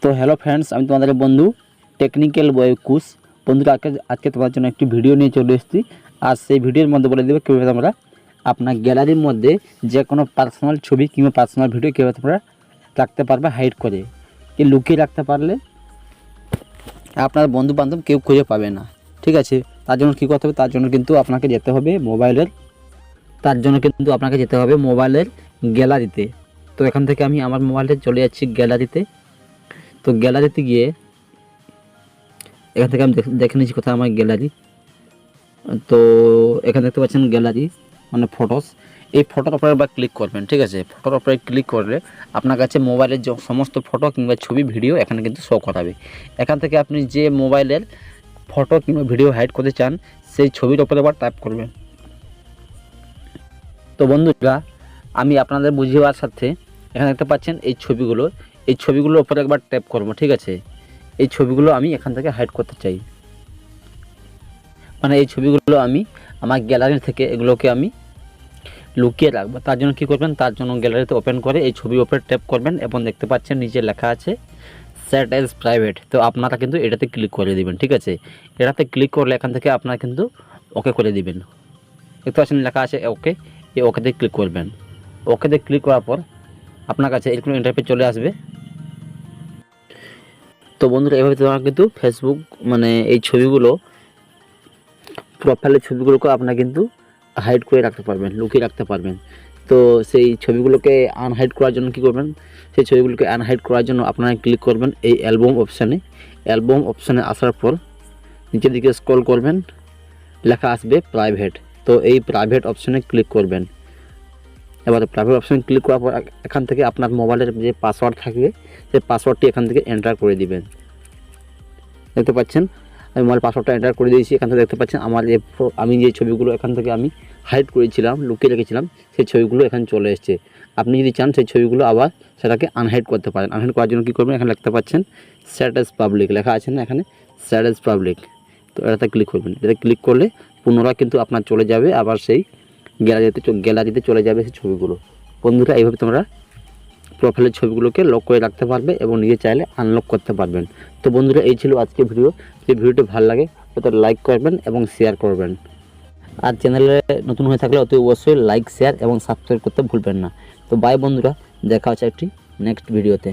তো hello friends, আমি তোমাদের বন্ধু টেকনিক্যাল বয় কুশ। বন্ধুরা আজকে তোমার জন্য একটি ভিডিও নিয়ে চলে এসেছি। আর সেই ভিডিওর মধ্যে বলে দেবো কীভাবে তোমরা আপনার গ্যালারির মধ্যে যে কোনো পার্সোনাল ছবি কিংবা পার্সোনাল ভিডিও কীভাবে তোমরা রাখতে পারবে হাইড করে, কি লুকিয়ে রাখতে পারলে আপনার বন্ধু বান্ধব কেউ খুঁজে পাবে না। ঠিক আছে, তার জন্য কী করতে হবে, তার জন্য কিন্তু আপনাকে যেতে হবে মোবাইলের গ্যালারিতে। তো এখান থেকে আমি আমার মোবাইলে চলে যাচ্ছি গ্যালারিতে। তো গ্যালারিতে গিয়ে এখান থেকে আমি দেখে নিচ্ছি কোথায় আমার গ্যালারি। তো এখানে দেখতে পাচ্ছেন গ্যালারি মানে ফটোস। এই ফটোর উপরে একবার ক্লিক করবেন। ঠিক আছে, ফটোর উপরে ক্লিক করলে আপনার কাছে মোবাইলের যে সমস্ত ফটো কিংবা ছবি ভিডিও এখানে কিন্তু শো করাবে। এখান থেকে আপনি যে মোবাইলের ফটো কিংবা ভিডিও হাইড করতে চান সেই ছবির উপরে আবার টাইপ করবেন। তো বন্ধুরা, আমি আপনাদের বুঝিয়ে সাথে এখানে দেখতে পাচ্ছেন এই ছবিগুলোর উপরে একবার ট্যাপ করব। ঠিক আছে, এই ছবিগুলো আমি এখান থেকে হাইড করতে চাই, মানে এই ছবিগুলো আমি আমার গ্যালারি থেকে এগুলোকে আমি লুকিয়ে রাখবো। তার জন্য কী করবেন, তার জন্য গ্যালারিতে ওপেন করে এই ছবির উপরে ট্যাপ করবেন এবং দেখতে পাচ্ছেন নিচে লেখা আছে সেট অ্যাজ প্রাইভেট। তো আপনারা কিন্তু এটাতে ক্লিক করে দিবেন। ঠিক আছে, এটাতে ক্লিক করলে এখান থেকে আপনারা কিন্তু ওকে করে দিবেন। দেখতে পাচ্ছেন লেখা আছে ওকে, এই ওকেতে ক্লিক করবেন। ওকেতে ক্লিক করার পর আপনার কাছে এরকম ইন্টারফেস চলে আসবে। তো বন্ধুরা, এভাবে তোমরা কিন্তু ফেসবুক মানে এই ছবিগুলো প্রোফাইলের ছবিগুলোকে আপনারা কিন্তু হাইড করে রাখতে পারবেন, লুকিয়ে রাখতে পারবেন। তো সেই ছবিগুলোকে আনহাইড করার জন্য কী করবেন, সেই ছবিগুলোকে আনহাইড করার জন্য আপনারা ক্লিক করবেন এই অ্যালবাম অপশানে আসার পর নিচের দিকে স্ক্রল করবেন, লেখা আসবে প্রাইভেট। তো এই প্রাইভেট অপশানে ক্লিক করবেন। এবার প্রাইভেট অপশানে ক্লিক করার পর এখান থেকে আপনার মোবাইলের যে পাসওয়ার্ড থাকবে সেই পাসওয়ার্ডটি এখান থেকে এন্টার করে দিবেন। দেখতে পাচ্ছেন আমি মোবাইল পাসওয়ার্ডটা এন্টার করে দিয়েছি। এখান থেকে দেখতে পাচ্ছেন আমার আমি যে ছবিগুলো এখান থেকে আমি হাইড করেছিলাম, লুকিয়ে রেখেছিলাম, সেই ছবিগুলো এখানে চলে এসেছে। আপনি যদি চান সেই ছবিগুলো আবার সেটাকে আনহাইড করতে পারেন। আনহাইড করার জন্য কী করবেন, এখানে দেখতে পাচ্ছেন সেট অ্যাজ পাবলিক লেখা আছে না, এখানে সেট অ্যাজ পাবলিক। তো এটাতে ক্লিক করবেন। এটাতে ক্লিক করলে পুনরায় কিন্তু আপনার চলে যাবে আবার সেই গ্যালারিতে চলে যাবে সেই ছবিগুলো। বন্ধুরা, এইভাবে তোমরা প্রোফাইলের ছবিগুলোকে লক করে রাখতে পারবে এবং নিজে চাইলে আনলক করতে পারবেন। তো বন্ধুরা, এই ছিল আজকে ভিডিও। যদি ভিডিওটি ভালো লাগে তো লাইক করবেন এবং শেয়ার করবেন। আর চ্যানেলে নতুন হয়ে থাকলে অতি অবশ্যই লাইক, শেয়ার এবং সাবস্ক্রাইব করতে ভুলবেন না। তো বাই বন্ধুরা, দেখা হচ্ছে একটি নেক্সট ভিডিওতে।